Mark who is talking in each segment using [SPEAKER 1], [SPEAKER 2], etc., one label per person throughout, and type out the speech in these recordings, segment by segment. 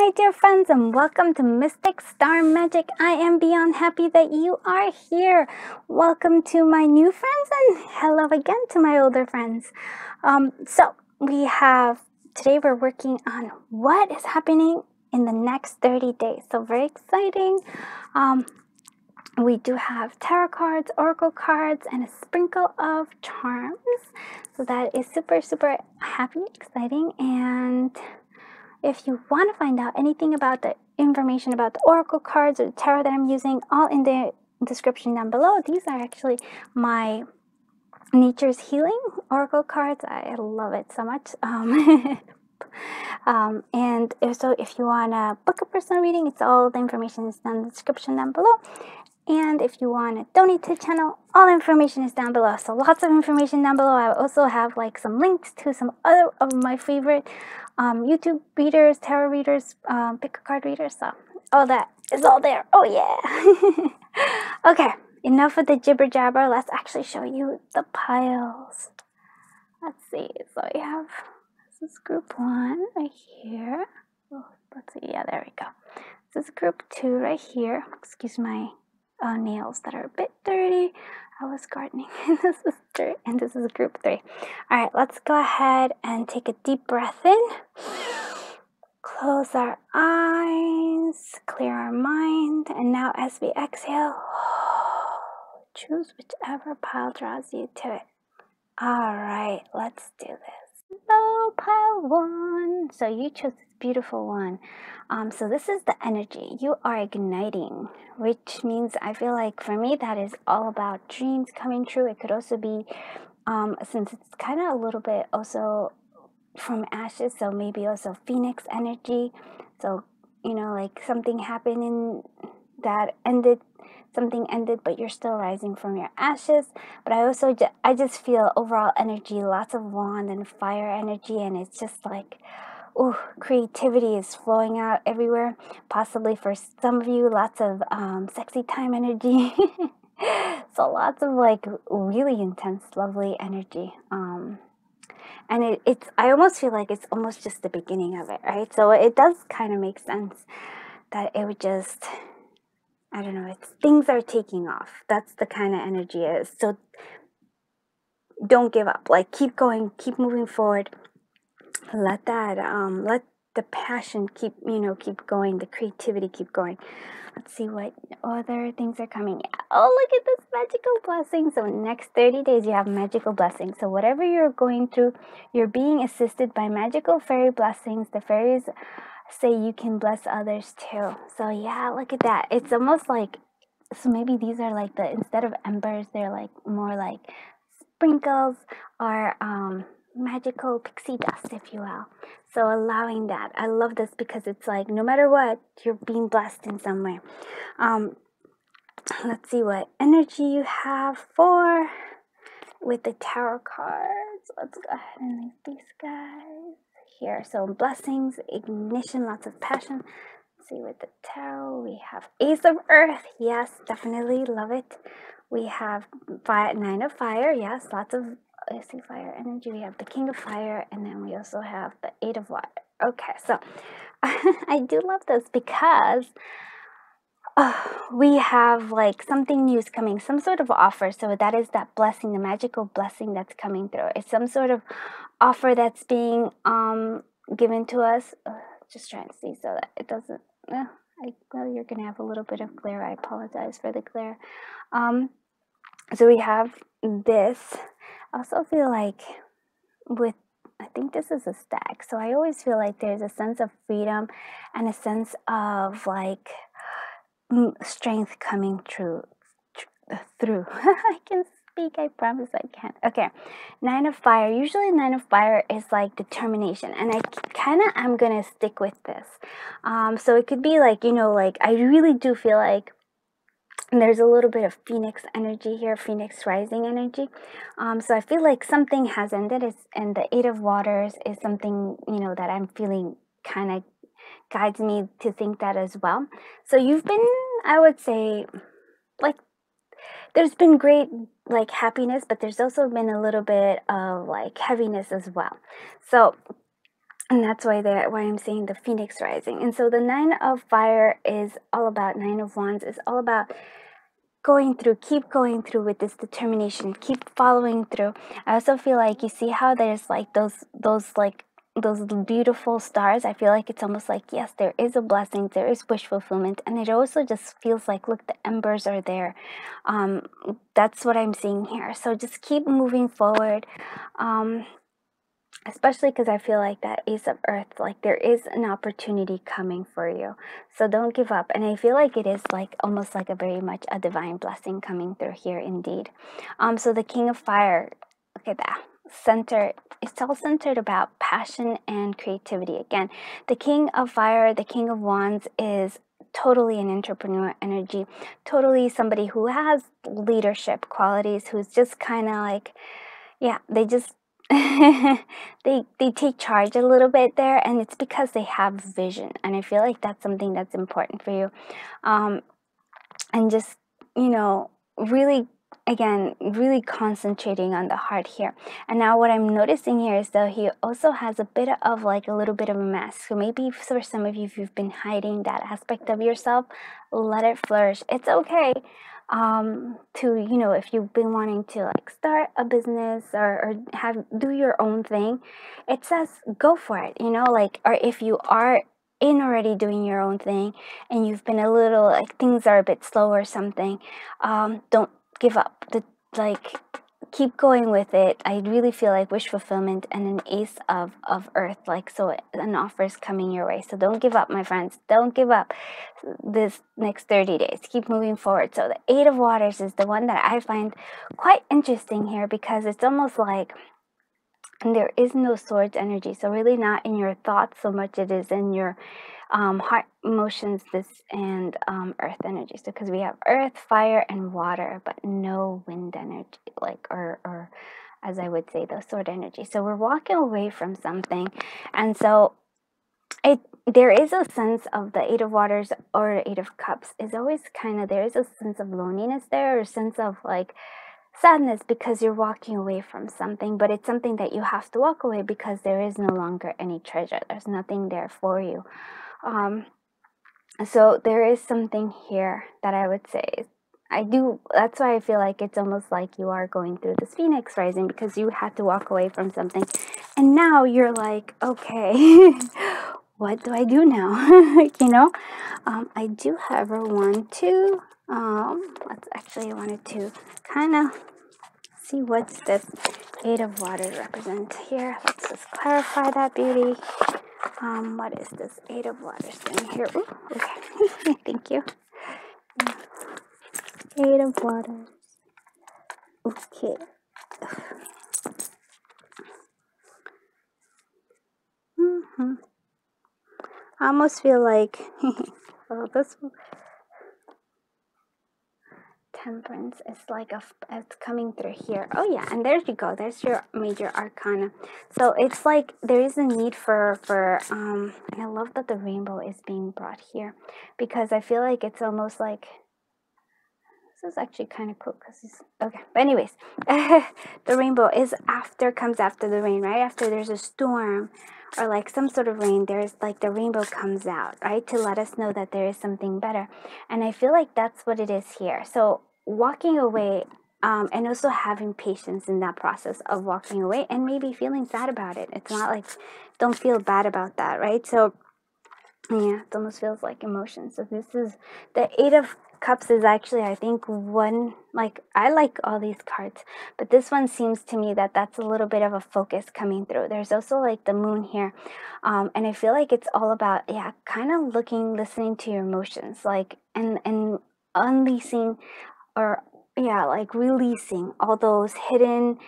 [SPEAKER 1] my dear friends, and welcome to Mystic Star Magic. I am beyond happy that you are here. Welcome to my new friends, and hello again to my older friends. So today we're working on what is happening in the next 30 days. So very exciting. We do have tarot cards, oracle cards, and a sprinkle of charms. So that is super, super happy, exciting, and if you want to find out anything about the information about the oracle cards or the tarot that I'm using, all in the description down below. These are actually my Nature's Healing oracle cards. I love it so much. And if you want to book a personal reading, it's all the information is down in the description down below. And if you want to donate to the channel, all information is down below. So lots of information down below. I also have like some links to some other of my favorite YouTube readers, tarot readers, pick a card readers. So all that is all there. Oh yeah. Okay, enough of the jibber jabber. Let's actually show you the piles. Let's see. So we have, this is group 1 right here. Oh, let's see. Yeah, there we go. This is group 2 right here. Excuse my nails that are a bit dirty. I was gardening and this is dirt, and this is group 3. All right, let's go ahead and take a deep breath in, close our eyes, clear our mind, and now as we exhale, choose whichever pile draws you to it. All right, let's do this. Hello, pile 1. So you chose this beautiful one. So this is the energy. You are igniting, which means I feel like for me that is all about dreams coming true. It could also be, since it's kind of a little bit also from ashes, so maybe also phoenix energy. So, you know, like something happened in that ended, something ended, but you're still rising from your ashes. But I just feel overall energy, lots of wand and fire energy, and it's just like, ooh, creativity is flowing out everywhere. Possibly for some of you, lots of sexy time energy. So lots of like really intense, lovely energy. And I almost feel like it's almost just the beginning of it, right? So it does kind of make sense that it would just, I don't know, things are taking off. That's the kind of energy it is. So don't give up. Like, keep going, keep moving forward. Let that, let the passion keep going, the creativity keep going. Let's see what other things are coming. Oh, look at this magical blessing. So next 30 days, you have magical blessings. So whatever you're going through, you're being assisted by magical fairy blessings. The fairies say you can bless others too. So yeah, look at that. It's almost like, so maybe these are like instead of embers, they're like more like sprinkles or magical pixie dust, if you will. So allowing that. I love this because it's like no matter what, you're being blessed in some way. Let's see what energy you have with the tarot cards. Let's go ahead and leave these guys here. So blessings, ignition, lots of passion. Let's see with the tarot, we have Ace of Earth. Yes, definitely love it. We have 9 of Fire. Yes, lots of fire energy. We have the King of Fire, and then we also have the 8 of Water. Okay, so I do love this because we have like something new is coming, some sort of offer. So that is that blessing, the magical blessing that's coming through. It's some sort of offer that's being given to us. Just trying to see so that it doesn't. Well, you're gonna have a little bit of glare. I apologize for the glare. So we have this. I also feel like I think this is a stag. So I always feel like there's a sense of freedom and a sense of like strength coming through. I can speak, I promise I can. Okay, 9 of Fire. Usually 9 of Fire is like determination, and I'm gonna stick with this. So it could be like, like I really do feel like there's a little bit of Phoenix energy here, Phoenix rising energy. So I feel like something has ended, and the 8 of Waters is something, that I'm feeling kind of guides me to think that as well. So you've been, I would say, like, there's been great, like, happiness, but there's also been a little bit of, like, heaviness as well. So And that's why I'm saying the phoenix rising. And so the 9 of fire is all about, 9 of wands is all about keep going through with this determination, keep following through. I also feel like, you see how there's like those beautiful stars. I feel like it's almost like, yes, there is a blessing, there is wish fulfillment, and it also just feels like, look, the embers are there. That's what I'm seeing here. So just keep moving forward. Especially because I feel like that Ace of Earth, like there is an opportunity coming for you. So don't give up. And I feel like it is like almost like a very much a divine blessing coming through here indeed. So the King of Fire, look at that. It's all centered about passion and creativity. Again, the King of Fire, the King of Wands is totally an entrepreneur energy, totally somebody who has leadership qualities, who's just kind of like, yeah, they just they take charge a little bit there, and it's because they have vision. And I feel like that's something that's important for you. And just, really, again, really concentrating on the heart here. And now what I'm noticing here is, though, he also has a bit of like a little bit of a mask. So maybe for some of you, if you've been hiding that aspect of yourself, let it flourish. It's okay to, if you've been wanting to like start a business or do your own thing, it says go for it, like, or if you are in already doing your own thing and you've been a little like things are a bit slow or something, don't give up. Keep going with it. I really feel like wish fulfillment and an Ace of Earth, like, so an offer is coming your way. So don't give up, my friends. Don't give up this next 30 days. Keep moving forward. So the 8 of Waters is the one that I find quite interesting here, because it's almost like there is no swords energy. So really not in your thoughts so much, it is in your heart, emotions, and earth energy. So because we have earth, fire, and water, but no wind energy, like, or as I would say, the sword energy. So we're walking away from something. And so there is a sense of the 8 of Waters or 8 of Cups is always kind of, there is a sense of loneliness there, or a sense of like sadness, because you're walking away from something, but it's something that you have to walk away because there is no longer any treasure. There's nothing there for you. So there is something here that I would say that's why I feel like it's almost like you are going through this Phoenix rising, because you had to walk away from something, and now you're like, okay, what do I do now? I do have a 1, 2. Let's actually, I wanted to kind of see what's this 8 of Waters represent here. Let's just clarify that, beauty. What is this 8 of Waters doing here? Ooh, okay. Thank you. 8 of Waters. Okay. I almost feel like well, this Temperance is like it's coming through here. Oh yeah, and there you go. There's your major arcana. So it's like there is a need for I love that the rainbow is being brought here, because I feel like it's almost like, this is actually kind of cool because it's okay. But anyways, the rainbow comes after the rain, right? After there's a storm or like some sort of rain, there's like the rainbow comes out, right? To let us know that there is something better. And I feel like that's what it is here. So walking away, and also having patience in that process of walking away, and maybe feeling sad about it. It's not like, don't feel bad about that, right? So yeah, it almost feels like emotion. So this is the 8 of Cups is actually, I think, one, like, I like all these cards, but this one seems to me that that's a little bit of a focus coming through. There's also like the moon here, and I feel like it's all about, yeah, kind of listening to your emotions, like, and unleashing, or yeah, like releasing all those hidden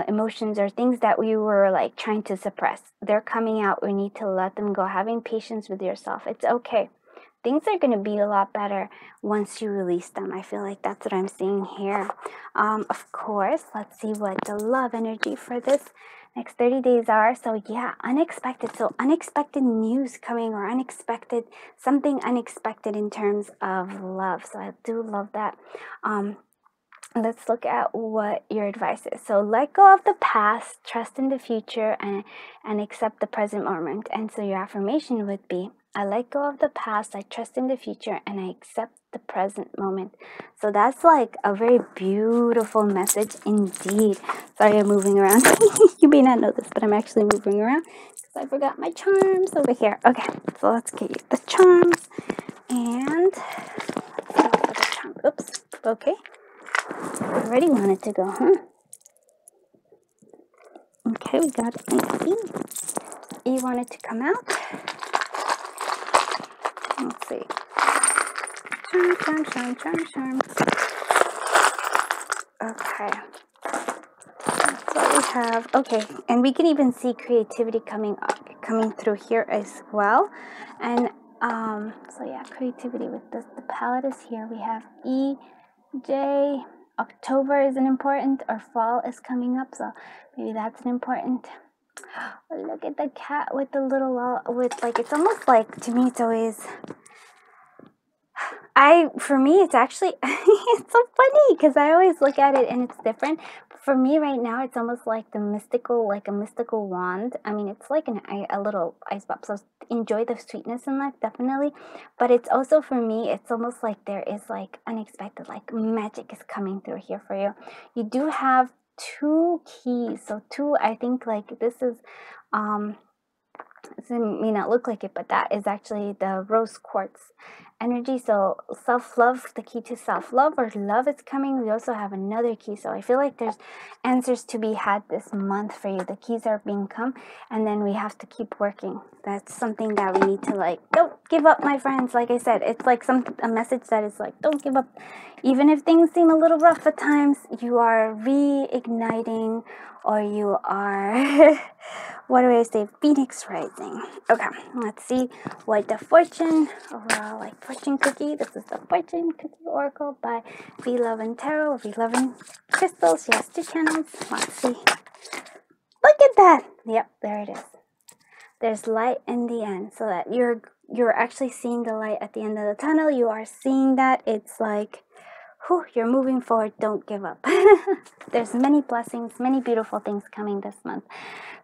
[SPEAKER 1] emotions or things that we were like trying to suppress. They're coming out. We need to let them go. Having patience with yourself. It's okay. Things are going to be a lot better once you release them. I feel like that's what I'm seeing here. Of course, let's see what the love energy for this next 30 days are. So yeah, unexpected. So unexpected news coming, or something unexpected in terms of love. So I do love that. let's look at what your advice is. So let go of the past, trust in the future, and accept the present moment. And so your affirmation would be, I let go of the past, I trust in the future, and I accept the present moment. So that's like a very beautiful message indeed. Sorry, I'm moving around. You may not know this, but I'm actually moving around because I forgot my charms over here. Okay, so let's get you the charms. And oops, okay. I already wanted to go, huh? Okay, we got an E. E wanted to come out. Let's see. Charm. Okay. That's what we have. Okay, and we can even see creativity coming through here as well. And so yeah, creativity with this. The palette is here. We have E, J. October is an important, or fall is coming up, so maybe that's an important. Look at the cat with the little, with like, it's almost like, to me, it's always, for me, it's actually, it's so funny because I always look at it and it's different. For me right now, it's almost like the mystical, like a mystical wand. I mean, it's like a little ice pop. So enjoy the sweetness in life, definitely. But it's also, for me, it's almost like there is like unexpected, like magic is coming through here for you. You do have 2 keys. So 2, I think like this is, it may not look like it, but that is actually the rose quartz energy. So self-love, the key to self-love or love is coming. We also have another key. So I feel like there's answers to be had this month for you. The keys are being come, and then we have to keep working. That's something that we need to, like, don't give up, my friends. Like I said, it's like a message that is like, don't give up. Even if things seem a little rough at times, you are reigniting, or you are what do I say? Phoenix rising. Okay, let's see what the fortune, overall, like fortune cookie. This is the fortune cookie oracle by V Love and Tarot, V Love and Crystals. She has 2 channels. Let's see. Look at that. Yep, there it is. There's light in the end, so that you're actually seeing the light at the end of the tunnel. You are seeing that. It's like, whew, you're moving forward. Don't give up. There's many blessings, many beautiful things coming this month.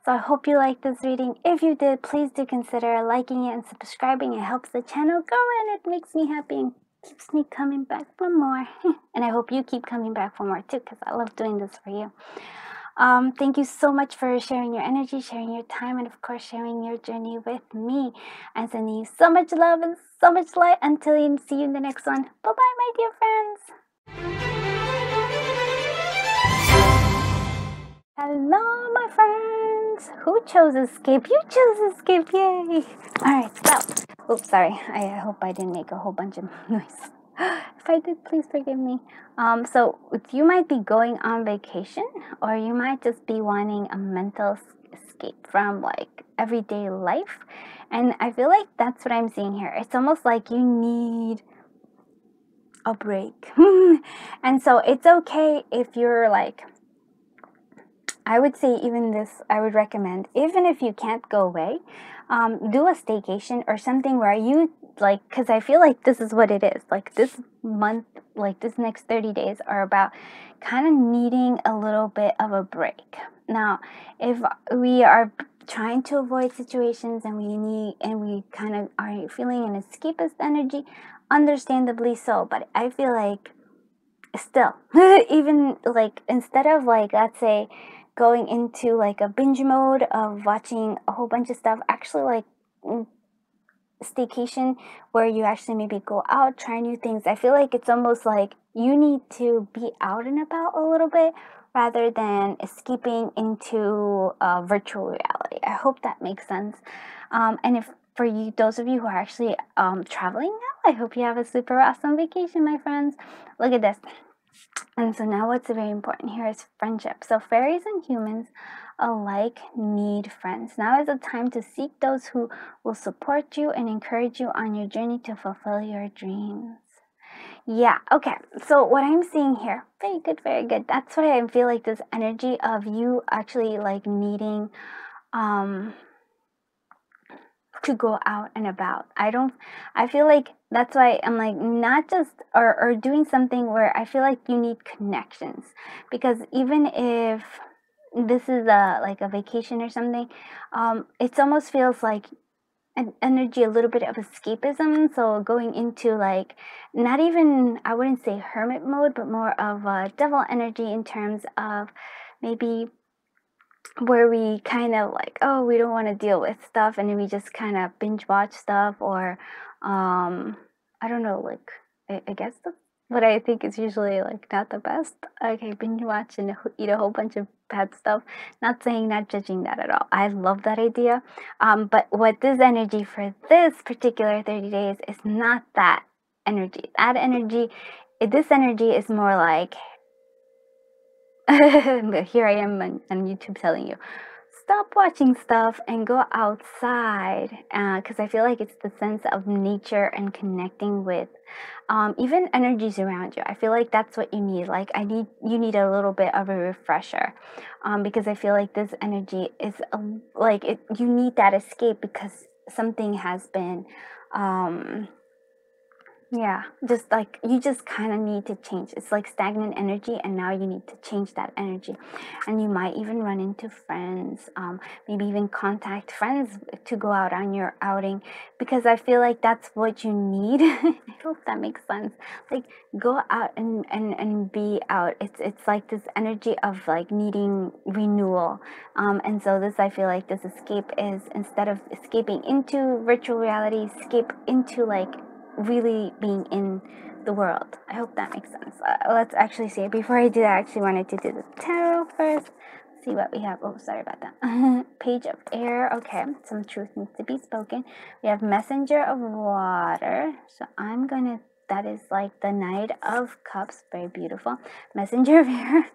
[SPEAKER 1] So I hope you liked this reading. If you did, please do consider liking it and subscribing. It helps the channel grow and it makes me happy and keeps me coming back for more. And I hope you keep coming back for more too, because I love doing this for you. Thank you so much for sharing your energy, sharing your time, and of course sharing your journey with me. I'm sending you so much love and so much light. Until you see you in the next one. Bye-bye, my dear friends. Hello, my friends. Who chose escape? You chose escape. Yay. Alright, so. Oops, sorry. I hope I didn't make a whole bunch of noise. If I did, please forgive me. So you might be going on vacation, or you might just be wanting a mental escape from like everyday life. And I feel like that's what I'm seeing here. It's almost like you need a break. And so it's okay if you're like, I would say even this, I would recommend, even if you can't go away, do a staycation or something where you, like, because I feel like this is what it is. Like this month, like this next 30 days are about kind of needing a little bit of a break. Now, if we are trying to avoid situations and we kind of are feeling an escapist energy, understandably so, but I feel like still, even like instead of like, let's say, going into like a binge mode of watching a whole bunch of stuff, actually like staycation where you actually maybe go out, try new things. I feel like it's almost like you need to be out and about a little bit rather than escaping into virtual reality. I hope that makes sense. And if for you, those of you who are actually traveling now, I hope you have a super awesome vacation, my friends. Look at this. And so now what's very important here is friendship. So fairies and humans alike need friends. Now is the time to seek those who will support you and encourage you on your journey to fulfill your dreams. Yeah, okay. So what I'm seeing here, very good, very good. That's what I feel like, this energy of you actually like needing to go out and about. I feel like that's why I'm like, not just or doing something where I feel like you need connections, because even if this is like a vacation or something, it almost feels like an energy, a little bit of escapism. So going into like, not even, I wouldn't say hermit mode, but more of a devil energy, in terms of maybe where we kind of like, oh, we don't want to deal with stuff, and then we just kind of binge watch stuff, or I don't know, like, I guess that's what I think is usually like not the best. Okay, binge watch and eat a whole bunch of bad stuff. Not saying, not judging that at all. I love that idea. But what this energy for this particular 30 days is not that energy. That energy, this energy is more like, here I am on YouTube telling you, stop watching stuff and go outside, because I feel like it's the sense of nature and connecting with even energies around you. I feel like that's what you need. Like, you need a little bit of a refresher, because I feel like this energy is like you need that escape, because something has been yeah, just like you just kind of need to change. It's like stagnant energy, and now you need to change that energy. And you might even run into friends, maybe even contact friends to go out on your outing, because I feel like that's what you need. I hope that makes sense. Like, go out and be out. It's like this energy of like needing renewal. And so this, I feel like this escape is, instead of escaping into virtual reality, escape into like really being in the world. I hope that makes sense. Let's actually see it. Before I do that, I actually wanted to do the tarot first. See what we have. Oh, sorry about that. Page of air. Okay, some truth needs to be spoken. We have messenger of water. So I'm gonna, that is like the Knight of Cups. Very beautiful. Messenger of air.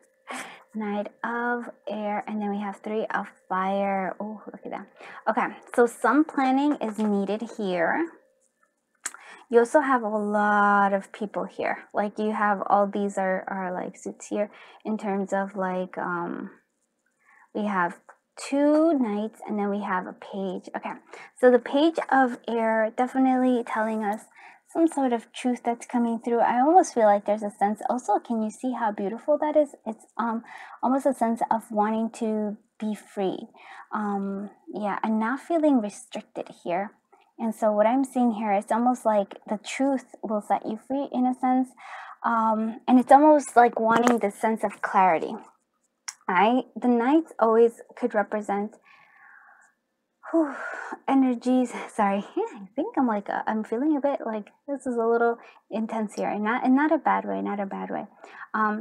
[SPEAKER 1] Knight of air, and then we have Three of fire. Oh, look at that. Okay, so some planning is needed here. You also have a lot of people here. Like, you have all these are like suits here, in terms of like, we have two knights, and then we have a page. Okay, so the page of air, definitely telling us some sort of truth that's coming through. I almost feel like there's a sense also, can you see how beautiful that is? It's almost a sense of wanting to be free, yeah, and not feeling restricted here. And so what I'm seeing here, it's almost like the truth will set you free, in a sense. And it's almost like wanting this sense of clarity. The knights always could represent energies. Sorry, I think I'm like, I'm feeling a bit like this is a little intense here, and not a bad way, not a bad way.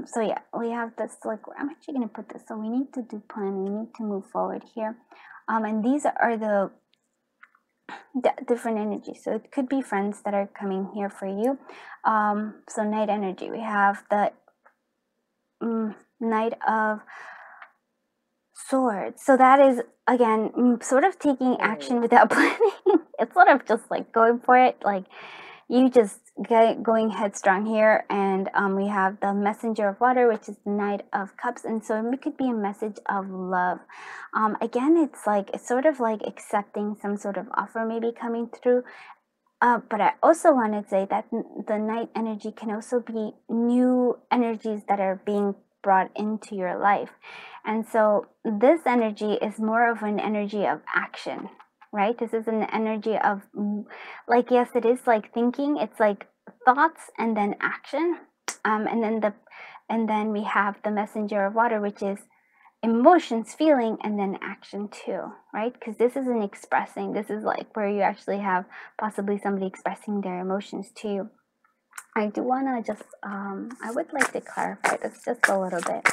[SPEAKER 1] So yeah, we have this, like, I'm actually going to put this. So we need to do plan, we need to move forward here. And these are the different energies. So it could be friends that are coming here for you. So Knight energy, we have the Knight of Swords. So that is, again, sort of taking action without planning. It's sort of just like going for it, like you just going headstrong here. And we have the Messenger of Water, which is the Knight of Cups, and so it could be a message of love. Again, it's sort of like accepting some sort of offer maybe coming through. But I also want to say that the Knight energy can also be new energies that are being brought into your life. And so this energy is more of an energy of action, right? This is an energy of, like, yes, it is like thinking. It's like thoughts and then action. And then we have the Messenger of Water, which is emotions, feeling, and then action too, right? Because this isn't expressing. This is like where you actually have possibly somebody expressing their emotions to you. I do want to just, I would like to clarify this just a little bit.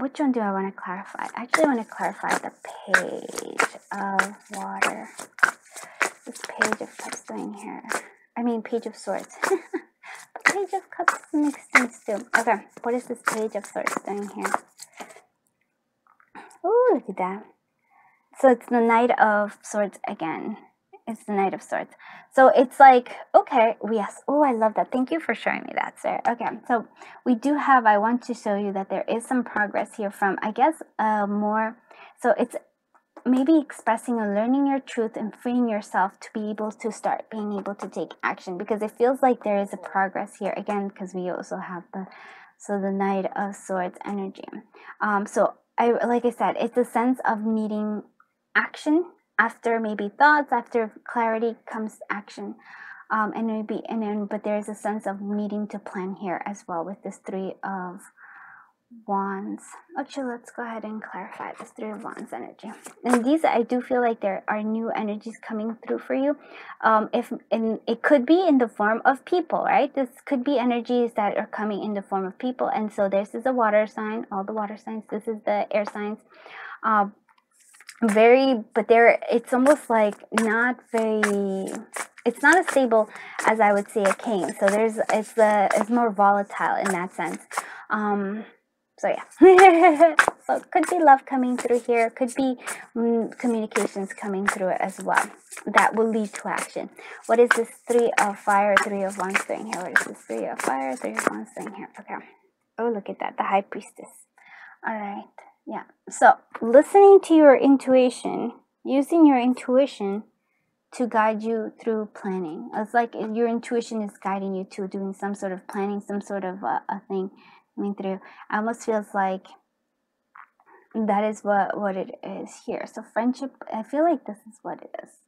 [SPEAKER 1] Which one do I want to clarify? I actually want to clarify the Page of Water. This Page of Cups doing here. I mean, Page of Swords. Page of Cups makes sense too. Okay, what is this Page of Swords doing here? Oh, look at that. So it's the Knight of Swords again. It's the Knight of Swords. So it's like, okay, yes. Oh, I love that. Thank you for showing me that, sir. Okay, so we do have, I want to show you that there is some progress here from, I guess, more. So it's maybe expressing or learning your truth and freeing yourself to be able to start being able to take action, because it feels like there is a progress here again, because we also have the Knight of Swords energy. So like I said, it's a sense of needing action. After maybe thoughts, after clarity comes action. But there's a sense of needing to plan here as well with this Three of Wands. Actually, let's go ahead and clarify this Three of Wands energy. And these, I do feel like there are new energies coming through for you. And it could be in the form of people, right? This could be energies that are coming in the form of people. And so this is a water sign, all the water signs. This is the air signs. It's almost like not very, it's not as stable as I would say a king. So it's more volatile in that sense. So yeah. So it could be love coming through here, could be communications coming through it as well that will lead to action. What is this Three of Fire, Three of Wands doing here? What is this Three of Fire, Three of Wands doing here? Okay. Oh, look at that, the High Priestess. All right. Yeah, so listening to your intuition, using your intuition to guide you through planning. It's like your intuition is guiding you to doing some sort of planning, some sort of a thing coming through. It almost feels like that is what it is here. So friendship, I feel like this is what it is.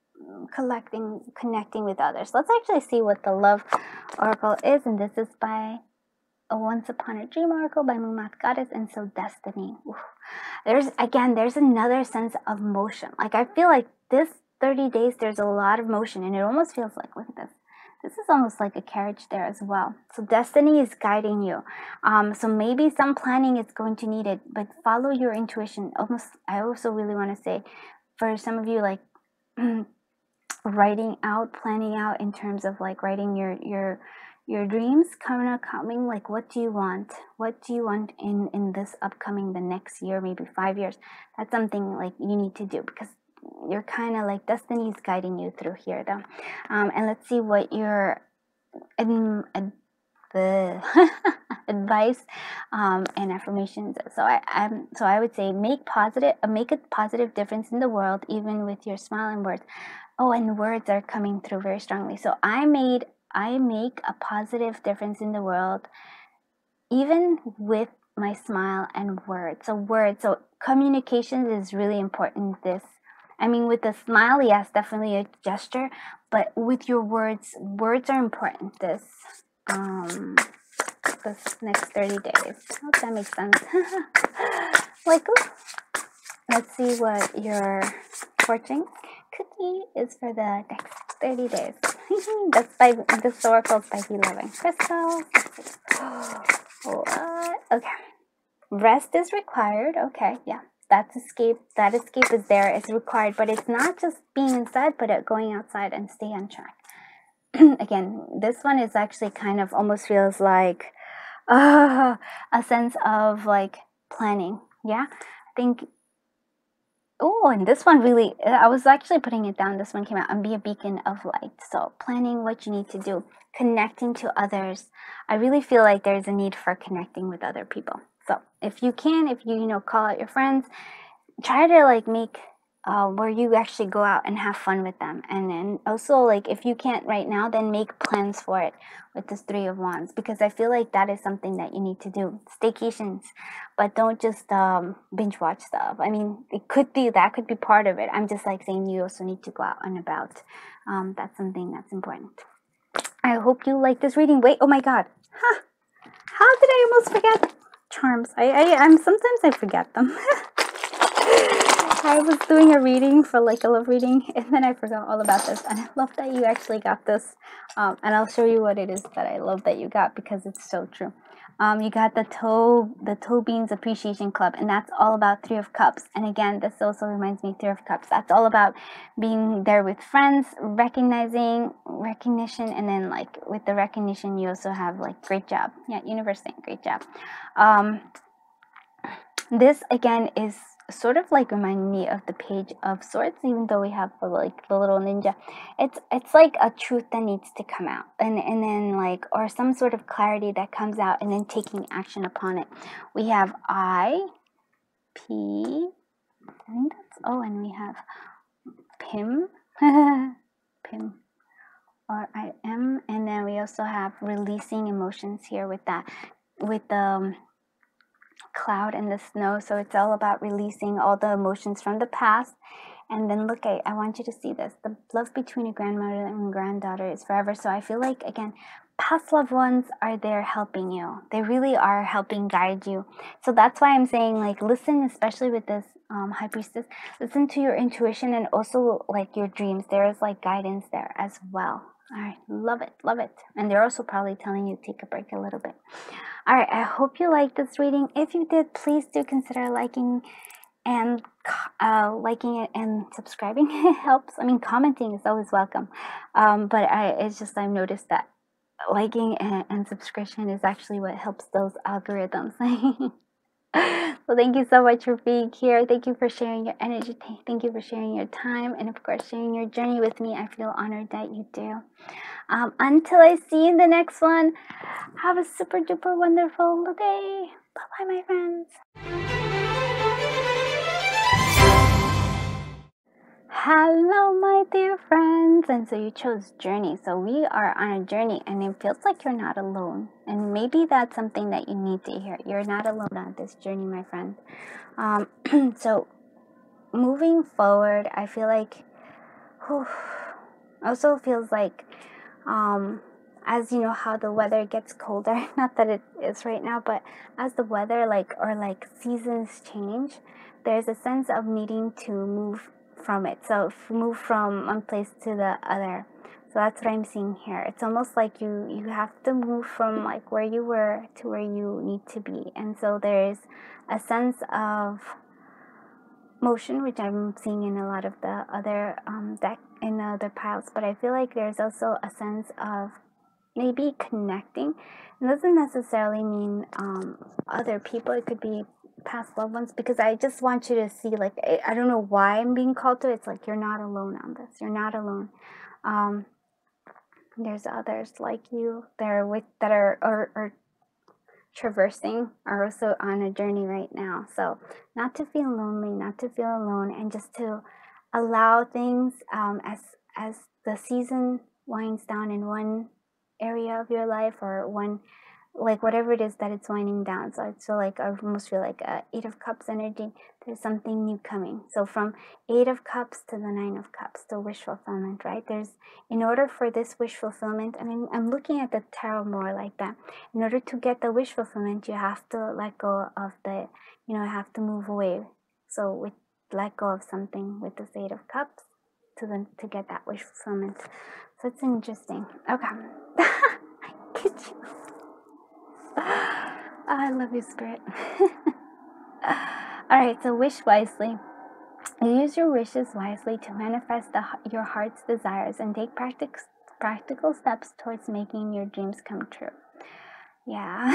[SPEAKER 1] Connecting with others. Let's actually see what the love oracle is, and this is by Once Upon a Dream oracle by Moonmouth Goddess, and so Destiny. Oof. There's another sense of motion. Like I feel like this 30 days there's a lot of motion, and it almost feels like, look at this. This is almost like a carriage there as well. So destiny is guiding you. So maybe some planning is going to need it, but follow your intuition. I also really want to say, for some of you, like writing out, planning out in terms of like writing your dreams coming, like what do you want in this upcoming, the next year, maybe 5 years. That's something like you need to do, because you're kind of like destiny is guiding you through here though. And let's see what your the advice and affirmations. So I would say make a positive difference in the world, even with your smile and words. Oh, and words are coming through very strongly. So I make a positive difference in the world, even with my smile and words. So communications is really important. With the smile, yes, definitely a gesture, but with your words are important. This next 30 days. I hope that makes sense. Let's see what your fortune cookie is for the next 30 days. This oracle's by Loving Crystals. What? Okay. Rest is required. Okay, yeah. That escape is there. It's required, but it's not just being inside, but going outside and stay on track. Again, this one is actually kind of almost feels like a sense of like planning. Yeah, I think. Oh, and this one really, I was actually putting it down. This one came out, and be a beacon of light. So planning what you need to do, connecting to others. I really feel like there's a need for connecting with other people. So if you call out your friends, try to like make where you actually go out and have fun with them. And then also, like, if you can't right now, then make plans for it with this Three of Wands, because I feel like that is something that you need to do. Staycations, but don't just binge watch stuff. That could be part of it. I'm just like saying you also need to go out and about. That's something that's important. I hope you like this reading. Wait, oh my god. How did I almost forget charms? I'm sometimes I forget them. I was doing a reading for like a love reading, and then I forgot all about this, and I love that you actually got this. And I'll show you what it is that I love that you got, because it's so true. You got the Toe Beans Appreciation Club, and that's all about Three of Cups. And again, this also reminds me of Three of Cups. That's all about being there with friends, recognition, and then like with the recognition, you also have like great job. Yeah, universe saying great job. This again is sort of like reminding me of the Page of Swords, even though we have like the little ninja. It's like a truth that needs to come out, and then like, or some sort of clarity that comes out, and then taking action upon it. We have I think Oh, and we have Pim, Pim, or I am, and then we also have releasing emotions here with that, with the cloud and the snow. So it's all about releasing all the emotions from the past. And then look, I want you to see this. The love between a grandmother and granddaughter is forever. So I feel like, again, past loved ones are there helping you. They really are helping guide you. So that's why I'm saying, like, listen, especially with this High Priestess, listen to your intuition and also like your dreams. There is like guidance there as well. All right, love it, love it. And they're also probably telling you to take a break a little bit. All right, I hope you liked this reading. If you did, please do consider liking and liking it and subscribing. It helps. I mean, commenting is always welcome. But it's just I've noticed that liking and subscription is actually what helps those algorithms. So thank you so much for being here. Thank you for sharing your energy. Thank you for sharing your time, and of course sharing your journey with me. I feel honored that you do. Until I see you in the next one, have a super duper wonderful day. Bye bye, my friends. Hello, my dear friends. And so you chose journey. So we are on a journey, and it feels like you're not alone. And maybe that's something that you need to hear. You're not alone on this journey, my friend. So moving forward, I feel like, also feels like, as you know how the weather gets colder, not that it is right now, but as the weather seasons change, there's a sense of needing to move from it. So move from one place to the other. So that's what I'm seeing here. It's almost like you have to move from like where you were to where you need to be. And so there's a sense of motion, which I'm seeing in a lot of the other deck in the other piles, but I feel like there's also a sense of maybe connecting. It doesn't necessarily mean other people. It could be past loved ones, because I just want you to see, like, I don't know why I'm being called to it. It's like you're not alone on this. You're not alone. There's others like you that are traversing, are also on a journey right now. So not to feel lonely, not to feel alone, and just to allow things as the season winds down in one area of your life, or one, like whatever it is that it's winding down. So I feel like I almost feel like a 8 of Cups energy. There's something new coming. So from 8 of Cups to the 9 of Cups to wish fulfillment, right? In order for this wish fulfillment, I mean, I'm looking at the tarot more like that. In order to get the wish fulfillment, you have to let go of have to move away. So let go of something with this 8 of Cups to get that wish fulfillment. So it's interesting. Okay. I get you. I love you, Spirit. All right, so wish wisely. Use your wishes wisely to manifest your heart's desires and take practical steps towards making your dreams come true. Yeah.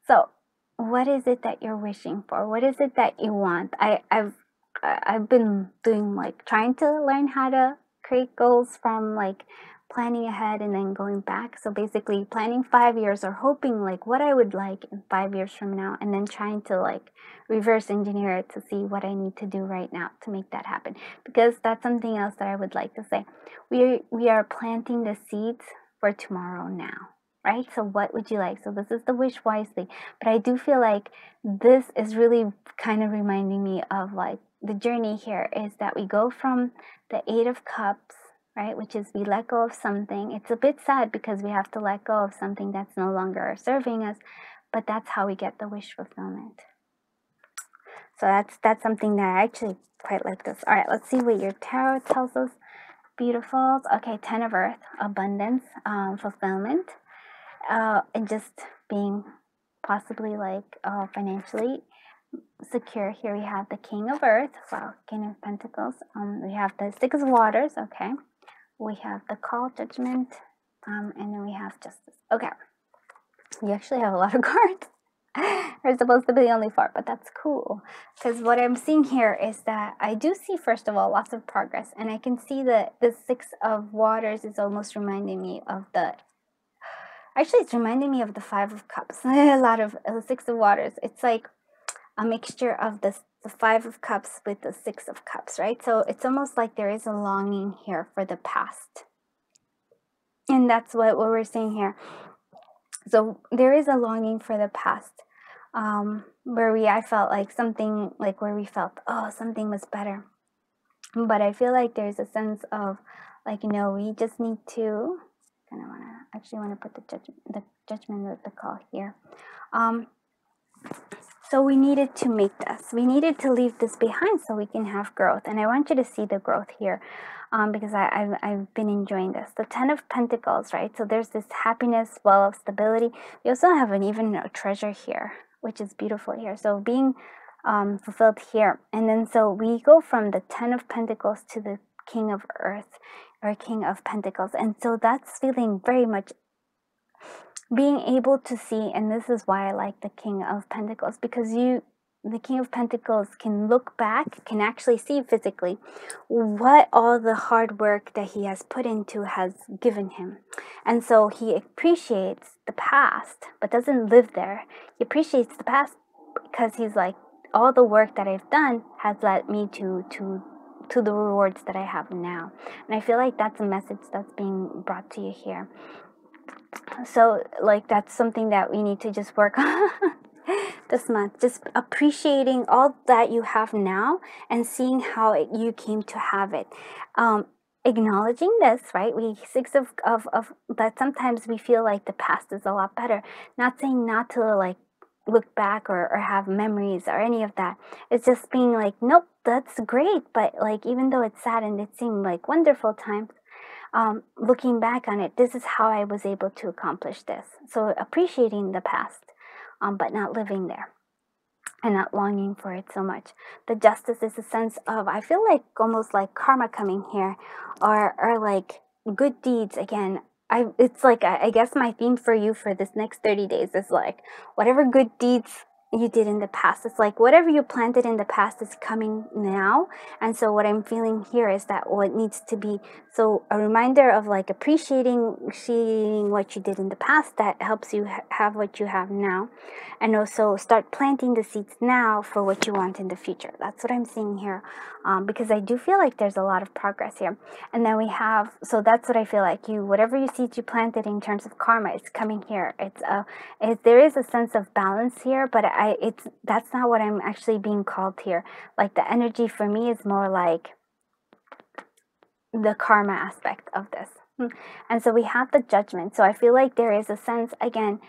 [SPEAKER 1] So, what is it that you're wishing for? What is it that you want? I've been doing, like, trying to learn how to create goals from, like, planning ahead and then going back. So basically planning 5 years, or hoping like what I would like in 5 years from now, and then trying to like reverse engineer it to see what I need to do right now to make that happen. Because that's something else that I would like to say. We are planting the seeds for tomorrow now, right? So what would you like? So this is the wish wisely. But I do feel like this is really kind of reminding me of like the journey here is that we go from the 8 of Cups, right, which is we let go of something. It's a bit sad because we have to let go of something that's no longer serving us, but that's how we get the wish fulfillment. So that's something that I actually quite like this. All right, let's see what your tarot tells us. Beautiful. Okay, 10 of Earth, abundance, fulfillment, and just being possibly like financially secure. Here we have the King of Earth, wow, King of Pentacles. We have the Six of Waters, okay. We have the Call, Judgment, and then we have Justice. Okay, you actually have a lot of cards. There's supposed to be only 4, but that's cool. Because what I'm seeing here is that I do see, first of all, lots of progress. And I can see that the Six of Waters is almost reminding me of it's reminding me of the 5 of Cups. A lot of the Six of Waters. It's like a mixture of the the 5 of Cups with the 6 of Cups, right? So it's almost like there is a longing here for the past. And that's what we're seeing here. So there is a longing for the past, where I felt like something, like where we felt, oh, something was better. But I feel like there's a sense of like, you know, we just need to kind of want to put the judgment of the call here. So we needed to make this. We needed to leave this behind so we can have growth. And I want you to see the growth here, because I've been enjoying this. The 10 of Pentacles, right? So there's this happiness, well of stability. We also have even a treasure here, which is beautiful here. So being fulfilled here. And then so we go from the 10 of Pentacles to the King of Earth, or King of Pentacles. And so that's feeling very much being able to see, and this is why I like the King of Pentacles, because the King of Pentacles can look back, can actually see physically what all the hard work that he has put into has given him. And so he appreciates the past, but doesn't live there. He appreciates the past because he's like, all the work that I've done has led me to the rewards that I have now. And I feel like that's a message that's being brought to you here. So like that's something that we need to just work on this month, just appreciating all that you have now and seeing how you came to have it. Acknowledging this, right? We 6 of that sometimes we feel like the past is a lot better. Not saying not to like look back or have memories or any of that. It's just being like, nope, that's great, but like even though it's sad and it seemed like wonderful times, looking back on it, this is how I was able to accomplish this. So appreciating the past, but not living there and not longing for it so much. The Justice is a sense of, I feel like almost like karma coming here, or like good deeds again. It's like, I guess my theme for you for this next 30 days is like, whatever good deeds you did in the past, it's like whatever you planted in the past is coming now. And so what I'm feeling here is that what needs to be, so a reminder of like appreciating, seeing what you did in the past that helps you have what you have now, and also start planting the seeds now for what you want in the future. That's what I'm seeing here, because I do feel like there's a lot of progress here. And then we have, so that's what I feel like, whatever you seeds you planted in terms of karma, it's coming here. There is a sense of balance here, but that's not what I'm actually being called here. Like the energy for me is more like the karma aspect of this. And so we have the Judgment. So I feel like there is a sense, again,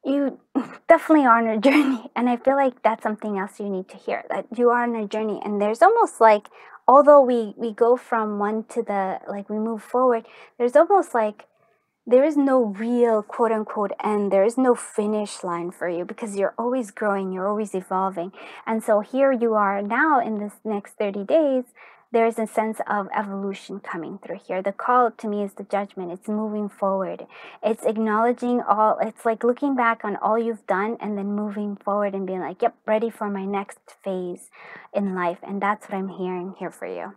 [SPEAKER 1] you definitely are on a journey, and I feel like that's something else you need to hear, that you are on a journey. And there's almost like, although we go from one to the, like we move forward, there's almost like there is no real quote unquote end. There is no finish line for you, because you're always growing, you're always evolving. And so here you are now in this next 30 days, there's a sense of evolution coming through here. The call to me is the Judgment. It's moving forward. It's acknowledging all, it's like looking back on all you've done and then moving forward and being like, yep, ready for my next phase in life. And that's what I'm hearing here for you.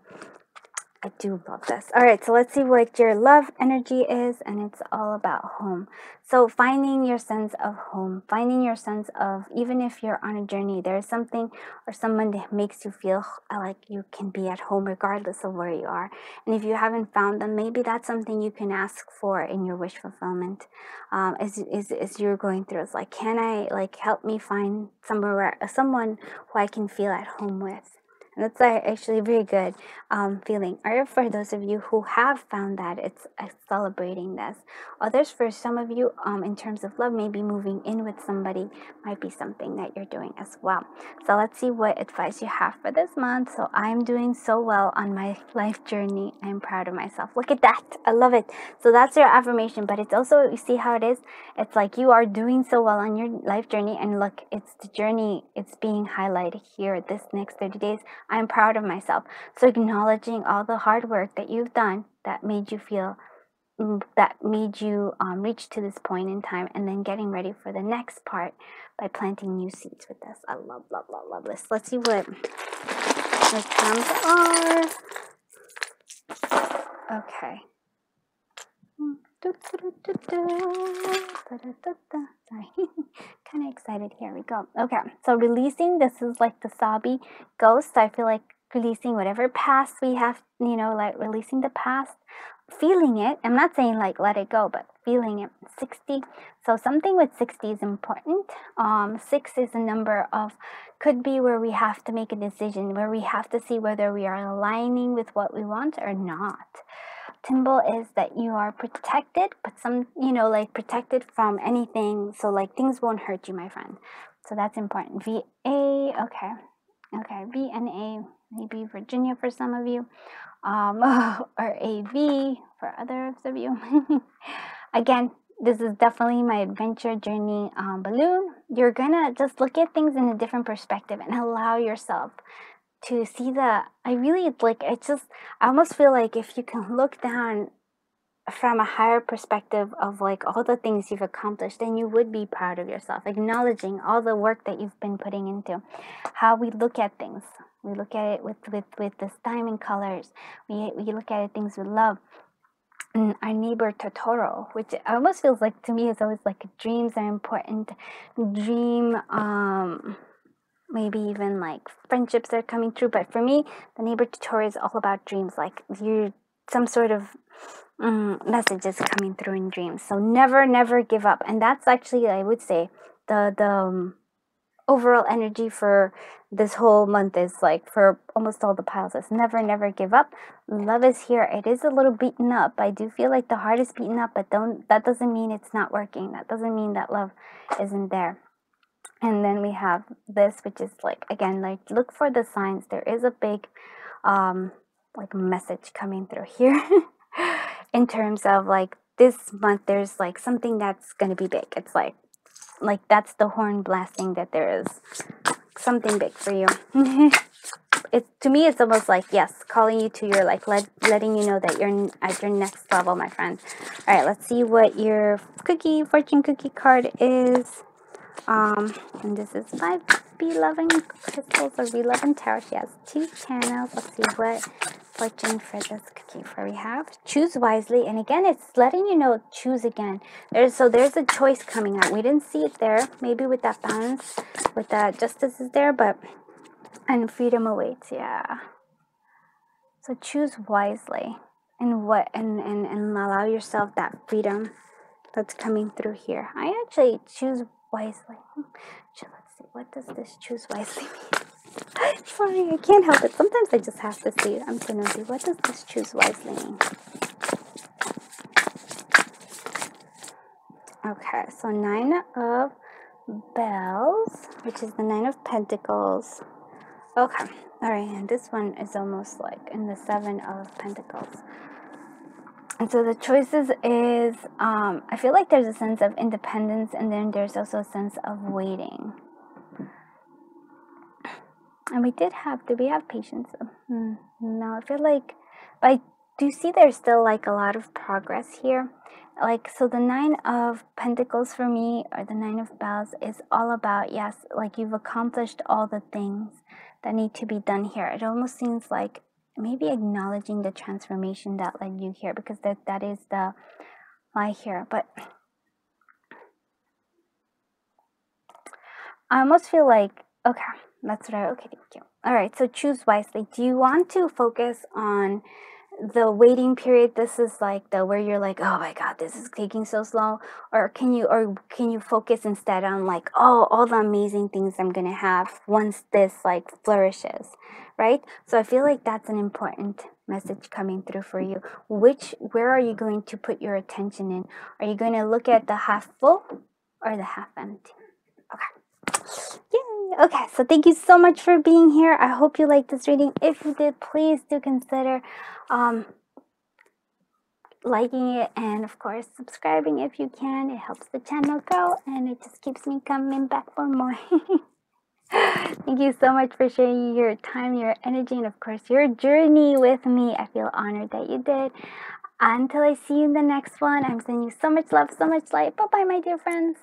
[SPEAKER 1] I do love this. All right, so let's see what your love energy is, and it's all about home. So finding your sense of home, finding your sense of, even if you're on a journey, there's something or someone that makes you feel like you can be at home regardless of where you are. And if you haven't found them, maybe that's something you can ask for in your wish fulfillment. As you're going through, it's like, can I, like, help me find someone who I can feel at home with? That's actually a very good feeling. Or for those of you who have found that, it's celebrating this. Others, for some of you, in terms of love, maybe moving in with somebody might be something that you're doing as well. So let's see what advice you have for this month. So I'm doing so well on my life journey. I'm proud of myself. Look at that. I love it. So that's your affirmation, but it's also, you see how it is? It's like you are doing so well on your life journey, and look, it's the journey, it's being highlighted here this next 30 days. I'm proud of myself. So acknowledging all the hard work that you've done that made you feel, that made you reach to this point in time, and then getting ready for the next part by planting new seeds with this. I love, love, love, love this. Let's see what the terms are. Okay. Sorry, kind of excited. Here we go. Okay, so releasing, this is like the sobby ghost. I feel like releasing whatever past we have, you know, like releasing the past, feeling it. I'm not saying like let it go, but feeling it. 60. So something with 60 is important. 6 is a number of, could be where we have to make a decision, where we have to see whether we are aligning with what we want or not. Symbol is that you are protected, but some, you know, like protected from anything. So like things won't hurt you, my friend. So that's important. VA, okay. Okay, V and A, maybe Virginia for some of you, or AV for others of you. Again, this is definitely my adventure journey balloon. You're gonna just look at things in a different perspective and allow yourself to see the, I really like, I almost feel like if you can look down from a higher perspective of like all the things you've accomplished, then you would be proud of yourself, acknowledging all the work that you've been putting into. How we look at things, we look at it with this diamond colors, we look at it, things with love. And our neighbor Totoro, which almost feels like, to me, it's always like dreams are important. Dream, maybe even like friendships are coming through. But for me, the neighbor Totoro is all about dreams, like you, some sort of messages coming through in dreams. So never give up. And that's actually, I would say, the overall energy for this whole month is like, for almost all the piles, is never give up. Love is here. It is a little beaten up. I do feel like the heart is beaten up, but that doesn't mean it's not working. That doesn't mean that love isn't there. And then we have this, which is like, again, like look for the signs. There is a big like message coming through here. In terms of like this month, there's like something that's going to be big. It's like that's the horn blasting that there is something big for you. To me, it's almost like, yes, calling you to your, like, letting you know that you're at your next level, my friend. All right, let's see what your fortune cookie card is. And this is 5 B11 crystals or B11 tarot. She has 2 channels. Let's see what fortune for this cookie for we have. Choose wisely. And again, it's letting you know, choose again. There's a choice coming out. We didn't see it there. Maybe with that balance, with that justice is there, but, and freedom awaits. Yeah. So choose wisely and and allow yourself that freedom that's coming through here. I actually choose wisely. Let's see, what does this choose wisely mean? Sorry, I can't help it. Sometimes I just have to see it. I'm so nosy. What does this choose wisely mean? Okay, so 9 of bells, which is the 9 of pentacles. Okay, all right, and this one is almost like in the 7 of pentacles. And so the choices is, I feel like there's a sense of independence, and then there's also a sense of waiting. And did we have patience? No, I feel like, but I do see there's still like a lot of progress here. Like, so the 9 of pentacles for me, or the 9 of bells, is all about, yes, like you've accomplished all the things that need to be done here. It almost seems like maybe acknowledging the transformation that led you here, because that is the lie here. But I almost feel like, okay, that's right. Okay, thank you. All right, so choose wisely. Do you want to focus on the waiting period? This is like the where you're like, oh my god, this is taking so slow, or can you focus instead on like, oh, all the amazing things I'm gonna have once this like flourishes, right? So I feel like that's an important message coming through for you. Where are you going to put your attention in? Are you going to look at the half full or the half empty? Okay. Yay! Okay, so thank you so much for being here. I hope you liked this reading. If you did, please do consider liking it, and of course subscribing if you can. It helps the channel grow, and it just keeps me coming back for more. Thank you so much for sharing your time, your energy, and of course your journey with me. I feel honored that you did. Until I see you in the next one, I'm sending you so much love, so much light. Bye bye, my dear friends.